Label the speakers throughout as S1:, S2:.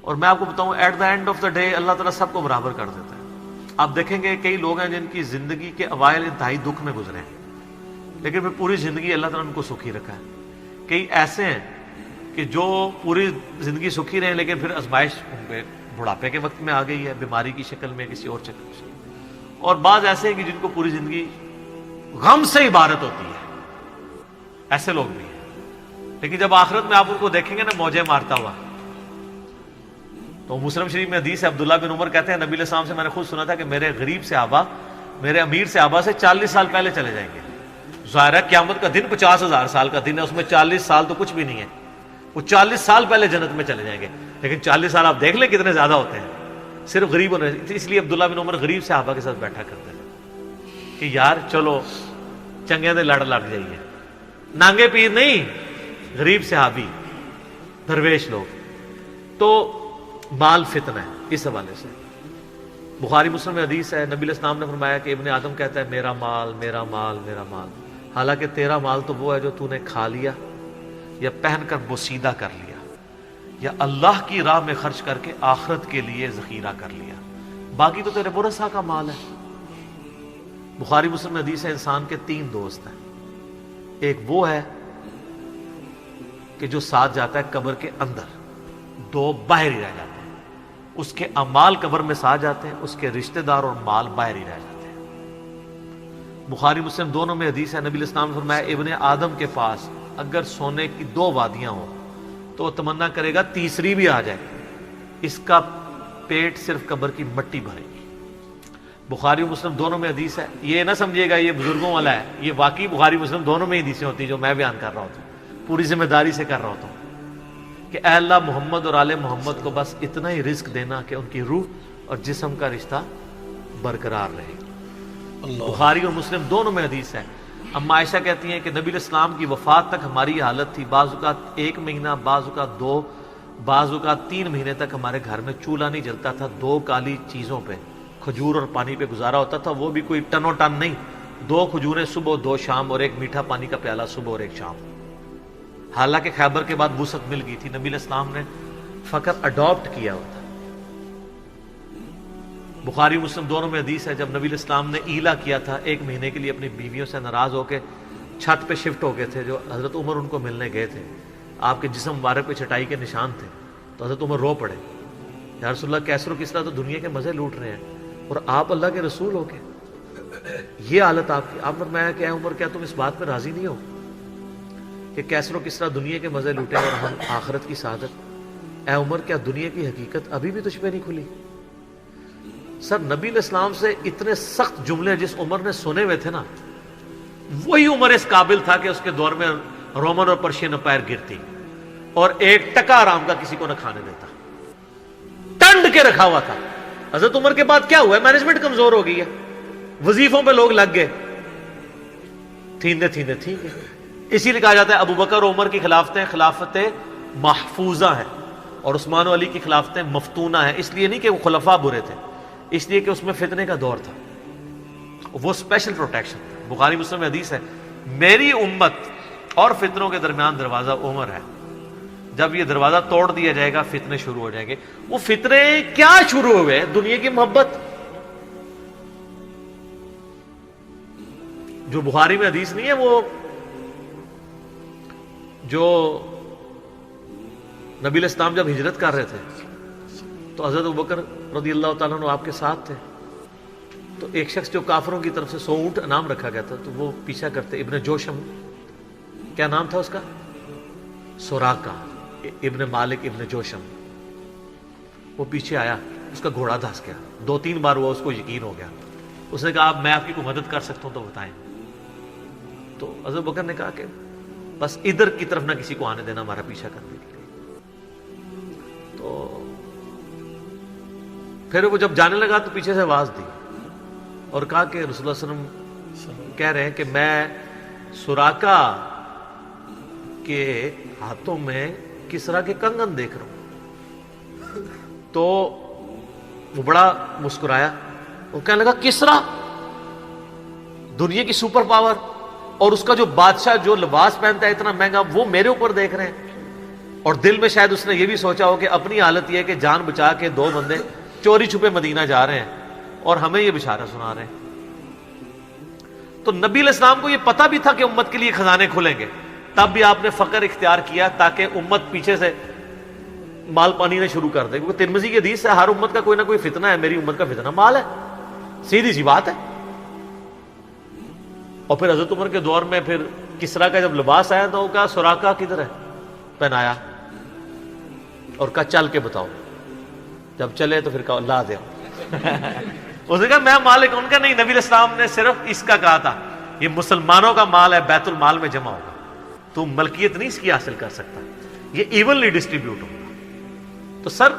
S1: اور میں آپ کو بتاؤں at the end of the day اللہ تعالیٰ سب کو برابر کر دیتا ہے. آپ دیکھیں گے کئی لوگ ہیں جن کی زندگی کے اوائل انتہائی دکھ میں گزرے ہیں لیکن پھر پوری زندگی اللہ تعالیٰ نے ان کو سکھی رکھا ہے. کئی ایسے ہیں کہ جو پوری زندگی سکھی رہے ہیں لیکن پھر آزمائش ان پہ بڑھاپے کے وقت میں آ گئی ہے، بیماری کی شکل میں، کسی اور شکل میں. اور بعض ایسے ہیں کہ جن کو پوری زندگی غم سے عبارت ہوتی ہے، ایسے لوگ بھی ہیں. لیکن جب آخرت میں آپ ان کو دیکھیں گے نا موجیں مارتا ہوا، تو مسلم شریف میں حدیث ہے، عبداللہ بن عمر کہتے ہیں نبی علیہ السلام سے میں نے خود سنا تھا کہ میرے غریب صحابہ میرے امیر صحابہ سے 40 سال پہلے چلے جائیں گے. ظاہر ہے قیامت کا دن 50,000 سال کا دن ہے، اس میں 40 سال تو کچھ بھی نہیں ہے. وہ 40 سال پہلے جنت میں چلے جائیں گے. لیکن 40 سال آپ دیکھ لیں کتنے زیادہ ہوتے ہیں صرف غریب ہونے. اس لیے عبداللہ بن عمر غریب صحابہ کے ساتھ بیٹھا کرتے تھے کہ یار چلو چنگے دے لڑ لگ جائیے. نانگے پیر نہیں، غریب صحابی، درویش لوگ. تو مال فتنہ ہے. اس حوالے سے بخاری مسلم میں حدیث ہے، نبی علیہ السلام نے فرمایا کہ ابن آدم کہتا ہے میرا مال میرا مال میرا مال. حالانکہ تیرا مال تو وہ ہے جو تو نے کھا لیا یا پہن کر بوسیدہ کر لیا یا اللہ کی راہ میں خرچ کر کے آخرت کے لیے ذخیرہ کر لیا. باقی تو تیرے ورثہ کا مال ہے. بخاری مسلم میں حدیث ہے انسان کے 3 دوست ہیں. ایک وہ ہے کہ جو ساتھ جاتا ہے قبر کے اندر، 2 باہر ہی رہ جاتے ہیں. اس کے اعمال قبر میں ساتھ جاتے ہیں، اس کے رشتہ دار اور مال باہر ہی رہ جاتے ہیں. بخاری مسلم دونوں میں حدیث ہے، نبی علیہ السلام نے فرمایا ابن آدم کے پاس اگر سونے کی 2 وادیاں ہوں تو وہ تمنا کرے گا تیسری بھی آ جائے، اس کا پیٹ صرف قبر کی مٹی بھرے گی. بخاری مسلم دونوں میں حدیث ہے. یہ نہ سمجھیے گا یہ بزرگوں والا ہے، یہ واقعی بخاری مسلم دونوں میں حدیثیں ہوتی ہیں جو میں بیان کر رہا ہوتا ہوں، پوری ذمہ داری سے کر رہا ہوتا ہوں کہ اے اللہ محمد اور آل محمد کو بس اتنا ہی رزق دینا کہ ان کی روح اور جسم کا رشتہ برقرار رہے. بخاری اور مسلم دونوں میں حدیث ہے. اما عائشہ کہتی ہیں کہ نبی علیہ السلام کی وفات تک ہماری یہ حالت تھی، بعض اوقات 1 مہینہ، بعض اوقات 2، بعض اوقات 3 مہینے تک ہمارے گھر میں چولہا نہیں جلتا تھا. 2 کالی چیزوں پہ، کھجور اور پانی پہ گزارا ہوتا تھا. وہ بھی کوئی ٹنو ٹن نہیں، 2 کھجوریں صبح 2 شام اور 1 میٹھا پانی کا پیالہ صبح اور 1 شام. حالانکہ خیبر کے بعد وسعت مل گئی تھی. نبی علیہ السلام نے فقط اڈاپٹ کیا ہوتا. بخاری مسلم دونوں میں حدیث ہے جب نبی علیہ السلام نے ایلا کیا تھا 1 مہینے کے لیے اپنی بیویوں سے ناراض ہو کے چھت پہ شفٹ ہو گئے تھے، جو حضرت عمر ان کو ملنے گئے تھے. آپ کے جسم مبارک پہ چٹائی کے نشان تھے. تو حضرت عمر رو پڑے، یا رسول اللہ کیسر و کسرا تو دنیا کے مزے لوٹ رہے ہیں اور آپ اللہ کے رسول ہو کے یہ حالت آپ کی. آپ نے فرمایا کہ اے عمر کیا تم اس بات پہ راضی نہیں ہو کہ کیسر و کسرا دنیا کے مزے لوٹے اور ہم آخرت کی سعادت؟ اے عمر کیا دنیا کی حقیقت ابھی بھی تجھ پہ نہیں کھلی؟ سر نبی علیہ السلام سے اتنے سخت جملے جس عمر نے سنے ہوئے تھے نا، وہی عمر اس قابل تھا کہ اس کے دور میں رومن اور پرشین امپائر گرتی اور 1 ٹکا آرام کا کسی کو نہ کھانے دیتا، ٹنڈ کے رکھا ہوا تھا. حضرت عمر کے بعد کیا ہوا ہے؟ مینجمنٹ کمزور ہو گئی ہے، وظیفوں پہ لوگ لگ گئے، تھیندے ٹھیک ہے. اسی لیے کہا جاتا ہے ابو بکر اور عمر کی خلافتیں خلافتیں محفوظہ ہیں اور عثمان و علی کی خلافتیں مفتونہ ہیں. اس لیے نہیں کہ وہ خلفاء برے تھے، اس لیے کہ اس میں فتنے کا دور تھا، وہ اسپیشل پروٹیکشن. بخاری مسلم میں حدیث ہے میری امت اور فتنوں کے درمیان دروازہ عمر ہے. جب یہ دروازہ توڑ دیا جائے گا فتنے شروع ہو جائیں گے. وہ فتنے کیا شروع ہوئے؟ دنیا کی محبت. جو بخاری میں حدیث نہیں ہے، وہ جو نبی علیہ السلام جب ہجرت کر رہے تھے تو حضرت ابوبکر رضی اللہ تعالیٰ عنہ آپ کے ساتھ تھے. تو ایک شخص جو کافروں کی طرف سے 100 اونٹ انعام رکھا گیا تھا تو وہ پیچھا کرتے. ابن جوشم، کیا نام تھا اس کا؟ سوراقہ ابن مالک ابن جوشم. وہ پیچھے آیا، اس کا گھوڑا دھس گیا. 2-3 بار وہ اس کو یقین ہو گیا. اس نے کہا اب میں آپ کی کوئی مدد کر سکتا ہوں تو بتائیں. تو حضرت بکر نے کہا کہ بس ادھر کی طرف نہ کسی کو آنے دینا ہمارا پیچھا کرنے کے لیے. تو پھر وہ جب جانے لگا تو پیچھے سے آواز دی اور کہا کہ رسول اللہ صلی اللہ علیہ وسلم کہہ رہے ہیں کہ میں سوراقہ کے ہاتھوں میں کسرا کے کنگن دیکھ رہا ہوں. تو وہ بڑا مسکرایا، وہ کہنے لگا کسرا دنیا کی سپر پاور اور اس کا جو بادشاہ جو لباس پہنتا ہے اتنا مہنگا، وہ میرے اوپر دیکھ رہے ہیں. اور دل میں شاید اس نے یہ بھی سوچا ہو کہ اپنی حالت یہ ہے کہ جان بچا کے 2 بندے چوری چھپے مدینہ جا رہے ہیں اور ہمیں یہ بشارت سنا رہے ہیں. تو نبی علیہ السلام کو یہ پتا بھی تھا کہ امت کے لیے خزانے کھلیں گے, تب بھی آپ نے فقر اختیار کیا تاکہ امت پیچھے سے مال پانی نے شروع کر دے, کیونکہ ترمذی کی حدیث ہے ہر امت کا کوئی نہ کوئی فتنہ ہے, میری امت کا فتنہ مال ہے, سیدھی سی بات ہے. اور پھر حضرت عمر کے دور میں پھر کسرا کا جب لباس آیا تو کہا سراقہ کدھر ہے, پہنایا اور کہا چل کے بتاؤ. جب چلے تو پھر کہا لا دے. اس نے کہا میں مالک ان کا نہیں, نبی علیہ السلام نے صرف اس کا کہا تھا یہ مسلمانوں کا مال ہے, بیت المال میں جمع ہوگا, تو ملکیت نہیں اس کی حاصل کر سکتا, یہ ایونلی ڈسٹریبیوٹ ہوگا. تو سر,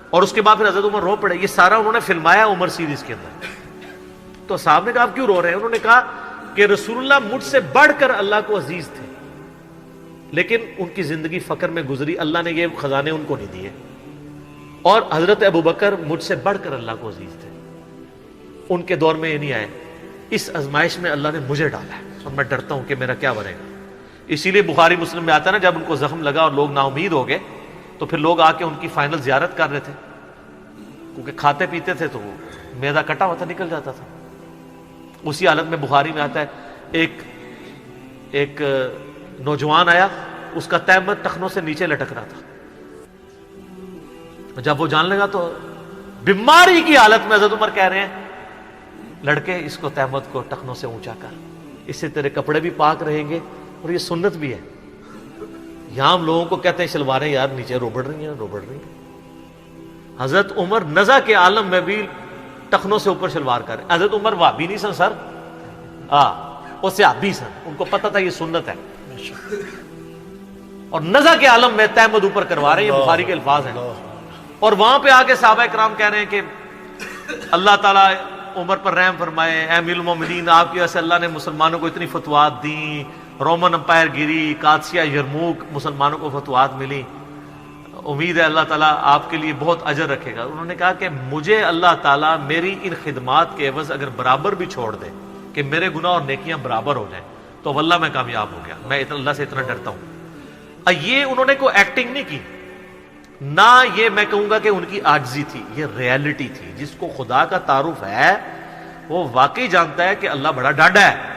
S1: اور اس کے بعد پھر حضرت عمر رو پڑے. یہ سارا انہوں نے فلمایا عمر سیریز کے اندر. تو صاحب نے کہا آپ کیوں رو رہے ہیں؟ انہوں نے کہا کہ رسول اللہ مجھ سے بڑھ کر اللہ کو عزیز تھے, لیکن ان کی زندگی فقر میں گزری, اللہ نے یہ خزانے ان کو نہیں دیے. اور حضرت ابوبکر مجھ سے بڑھ کر اللہ کو عزیز تھے, ان کے دور میں یہ نہیں آئے. اس آزمائش میں اللہ نے مجھے ڈالا ہے اور میں ڈرتا ہوں کہ میرا کیا بنے گا. اسی لیے بخاری مسلم میں آتا ہے نا, جب ان کو زخم لگا اور لوگ نا امید ہو گئے تو پھر لوگ آ کے ان کی فائنل زیارت کر رہے تھے, کیونکہ کھاتے پیتے تھے تو میدا کٹا ہوا تھا, نکل جاتا تھا. اسی حالت میں بخاری میں آتا ہے ایک نوجوان آیا, اس کا تہمت ٹخنوں سے نیچے لٹک رہا تھا. جب وہ جان لگا تو بیماری کی حالت میں حضرت عمر کہہ رہے ہیں لڑکے اس کو تہمت کو ٹخنوں سے اونچا کر, اس سے تیرے کپڑے بھی پاک رہیں گے اور یہ سنت بھی ہے. یہاں ہم لوگوں کو کہتے ہیں شلواریں یار نیچے روبڑ رہی ہیں. حضرت عمر نزا کے عالم میں بھی ٹخنوں سے اوپر شلوار کر رہے. حضرت عمر وہابی نہیں سن سر, وہ صحابی سن, ان کو پتہ تھا یہ سنت ہے. اور نزا کے عالم میں تہمت اوپر کروا رہے ہیں, یہ بخاری کے الفاظ ہیں. اور وہاں پہ آگے صحابہ کرام کہہ رہے ہیں کہ اللہ تعالیٰ عمر پر رحم فرمائے, اے امیر المومنین آپ کی وجہ سے اللہ نے مسلمانوں کو اتنی فتوحات دیں, رومن امپائر گری, قادسیہ یرموک مسلمانوں کو فتوحات ملی, امید ہے اللہ تعالیٰ آپ کے لیے بہت اجر رکھے گا. انہوں نے کہا کہ مجھے اللہ تعالیٰ میری ان خدمات کے عوض اگر برابر بھی چھوڑ دے کہ میرے گناہ اور نیکیاں برابر ہو جائیں تو واللہ میں کامیاب ہو گیا, میں اللہ سے اتنا ڈرتا ہوں. یہ انہوں نے کوئی ایکٹنگ نہیں کی, نہ یہ میں کہوں گا کہ ان کی عاجزی تھی, یہ ریالٹی تھی. جس کو خدا کا تعارف ہے وہ واقعی جانتا ہے کہ اللہ بڑا ڈاڈا ہے.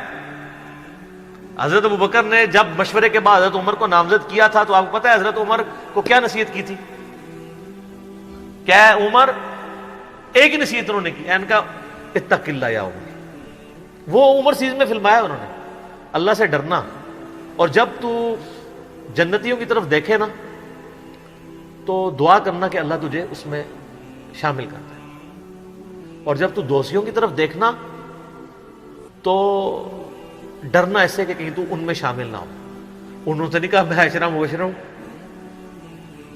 S1: حضرت ابوبکر نے جب مشورے کے بعد حضرت عمر کو نامزد کیا تھا تو آپ کو پتہ ہے حضرت عمر کو کیا نصیحت کی تھی؟ کیا عمر ایک ہی نصیحت انہوں نے کی, ان کا اتق اللہ یا عمر. وہ عمر سیریز میں فلمایا انہوں نے, اللہ سے ڈرنا. اور جب تو جنتیوں کی طرف دیکھے نا تو دعا کرنا کہ اللہ تجھے اس میں شامل کرتا ہے, اور جب تو دوستیوں کی طرف دیکھنا تو ڈرنا ایسے کہ کہیں تو ان میں شامل نہ ہو. انہوں نے نہیں کہا میں عشرہ مبشرہ ہوں,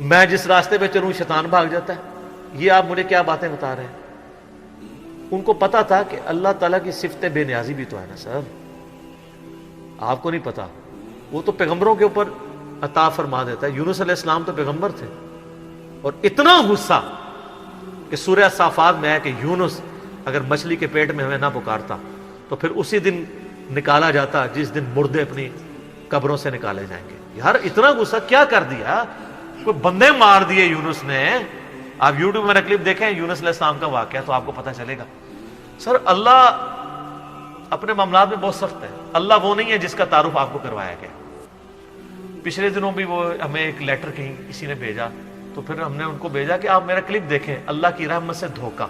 S1: میں جس راستے پہ چلوں شیطان بھاگ جاتا ہے, یہ آپ مجھے کیا باتیں بتا رہے ہیں. ان کو پتا تھا کہ اللہ تعالیٰ کی صفت بے نیازی بھی تو ہے نا سر, آپ کو نہیں پتا. وہ تو پیغمبروں کے اوپر عطا فرما دیتا ہے. یونس علیہ السلام تو پیغمبر تھے, اور اتنا غصہ کہ سورہ صافات میں ہے کہ یونس اگر مچھلی کے پیٹ میں ہمیں نہ پکارتا تو پھر اسی دن نکالا جاتا جس دن مردے اپنی قبروں سے نکالے جائیں گے. یار اتنا غصہ کیا کر دیا, کوئی بندے مار دیے یونس نے. آپ یوٹیوب میں کلپ دیکھیں یونس علیہ السلام کا واقعہ تو آپ کو پتہ چلے گا. سر اللہ اپنے معاملات میں بہت سخت ہے. اللہ وہ نہیں ہے جس کا تعارف آپ کو کروایا گیا. پچھلے دنوں بھی وہ ہمیں ایک لیٹر کہیں کسی نے بھیجا تو پھر ہم نے ان کو بھیجا کہ آپ میرا کلپ دیکھیں, اللہ کی رحمت سے دھوکہ,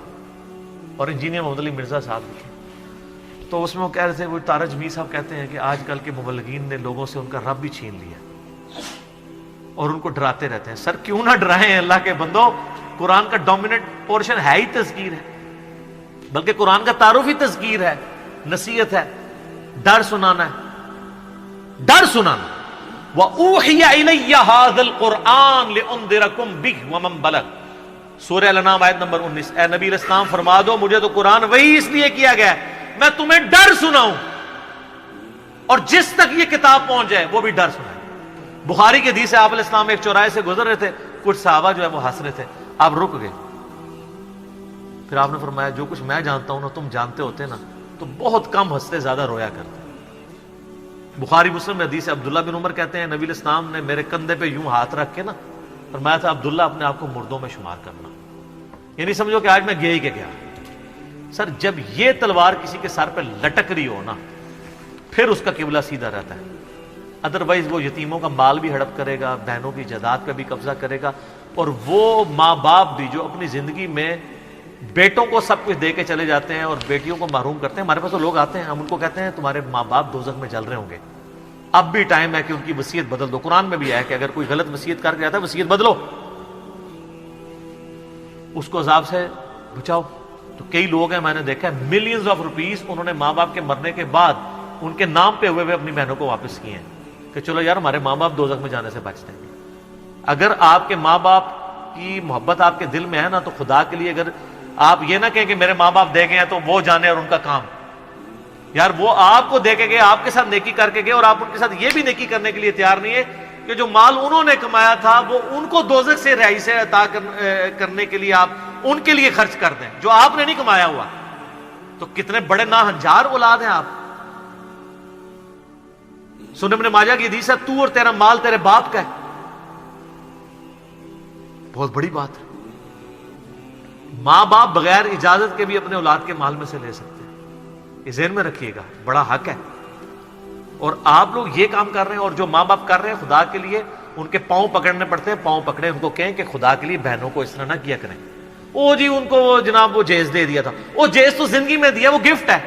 S1: اور انجینئر محمد علی مرزا صاحب لکھے. تو اس میں وہ کہہ رہے تھے, وہ تارا جمیل صاحب کہتے ہیں کہ آج کل کے مبلغین نے لوگوں سے ان کا رب بھی چھین لیا اور ان کو ڈراتے رہتے ہیں. سر کیوں نہ ڈرائیں اللہ کے بندو, قرآن کا ڈومیننٹ پورشن ہے ہی تذکیر ہے, بلکہ قرآن کا تعارف ہی تذکیر ہے, نصیحت ہے, ڈر سنانا ہے, ڈر سنانا. وَأُوحِيَ إِلَيَّ هَذَا الْقُرْآنُ لِأُنذِرَكُمْ بِهِ وَمَنْ بَلَغَ. سورہ الانعام آیت نمبر 19. اے نبی علیہ السلام فرما دو مجھے تو قرآن وہی اس لیے کیا گیا ہے میں تمہیں ڈر سناؤں, اور جس تک یہ کتاب پہنچ جائے وہ بھی ڈر سنائے. بخاری کے حدیث ہے آپ علیہ السلام ایک چوراہے سے گزر رہے تھے, کچھ صحابہ جو ہے وہ ہنس رہے تھے, آپ رک گئے. پھر آپ نے فرمایا جو کچھ میں جانتا ہوں نا تم جانتے ہوتے نا تو بہت کم ہنستے زیادہ رویا کرتے. بخاری مسلم میں حدیث ہے، عبداللہ بن عمر کہتے ہیں نبی علیہ السلام نے میرے کندھے پہ یوں ہاتھ رکھ کے نا فرمایا تھا عبداللہ اپنے آپ کو مردوں میں شمار کرنا، یعنی سمجھو کہ آج میں گیا ہی کہ گیا۔ سر جب یہ تلوار کسی کے سر پہ لٹک رہی ہو نا پھر اس کا قبلہ سیدھا رہتا ہے، ادروائز وہ یتیموں کا مال بھی ہڑپ کرے گا، بہنوں کی جائیداد پہ بھی قبضہ کرے گا، اور وہ ماں باپ بھی جو اپنی زندگی میں بیٹوں کو سب کچھ دے کے چلے جاتے ہیں اور بیٹیوں کو محروم کرتے ہیں۔ ہمارے پاس تو لوگ آتے ہیں، ہم ان کو کہتے ہیں تمہارے ماں باپ دوزخ میں جل رہے ہوں گے، اب بھی ٹائم ہے کہ ان کی وصیت بدل دو۔ قرآن میں بھی ہے کہ اگر کوئی غلط وصیت کر کے آتا ہے وصیت بدلو، اس کو عذاب سے بچاؤ۔ تو کئی لوگ ہیں، میں نے دیکھا ہے ملینز آف روپیز انہوں نے ماں باپ کے مرنے کے بعد ان کے نام پہ ہوئے اپنی بہنوں کو واپس کیے ہیں کہ چلو یار ہمارے ماں باپ دوزخ میں جانے سے بچتے ہیں۔ اگر آپ کے ماں باپ کی محبت آپ کے دل میں ہے نا تو خدا کے لیے اگر آپ یہ نہ کہیں کہ میرے ماں باپ دے گئے ہیں تو وہ جانے اور ان کا کام، یار وہ آپ کو دے کے گئے، آپ کے ساتھ نیکی کر کے گئے، اور آپ ان کے ساتھ یہ بھی نیکی کرنے کے لیے تیار نہیں ہے کہ جو مال انہوں نے کمایا تھا وہ ان کو دوزخ سے رہائی سے عطا کرنے کے لیے آپ ان کے لیے خرچ کر دیں جو آپ نے نہیں کمایا ہوا۔ تو کتنے بڑے ناہنجار اولاد ہیں آپ۔ سنن ابن ماجہ کی حدیث ہے تو اور تیرا مال تیرے باپ کا ہے، بہت بڑی بات ہے۔ ماں باپ بغیر اجازت کے بھی اپنے اولاد کے مال میں سے لے سکتے ہیں، یہ ذہن میں رکھیے گا، بڑا حق ہے۔ اور آپ لوگ یہ کام کر رہے ہیں، اور جو ماں باپ کر رہے ہیں خدا کے لیے ان کے پاؤں پکڑنے پڑتے ہیں، پاؤں پکڑے، ان کو کہیں کہ خدا کے لیے بہنوں کو اس طرح نہ کیا کریں۔ او جی ان کو جناب وہ جیز دے دیا تھا، وہ جیز تو زندگی میں دیا، وہ گفٹ ہے،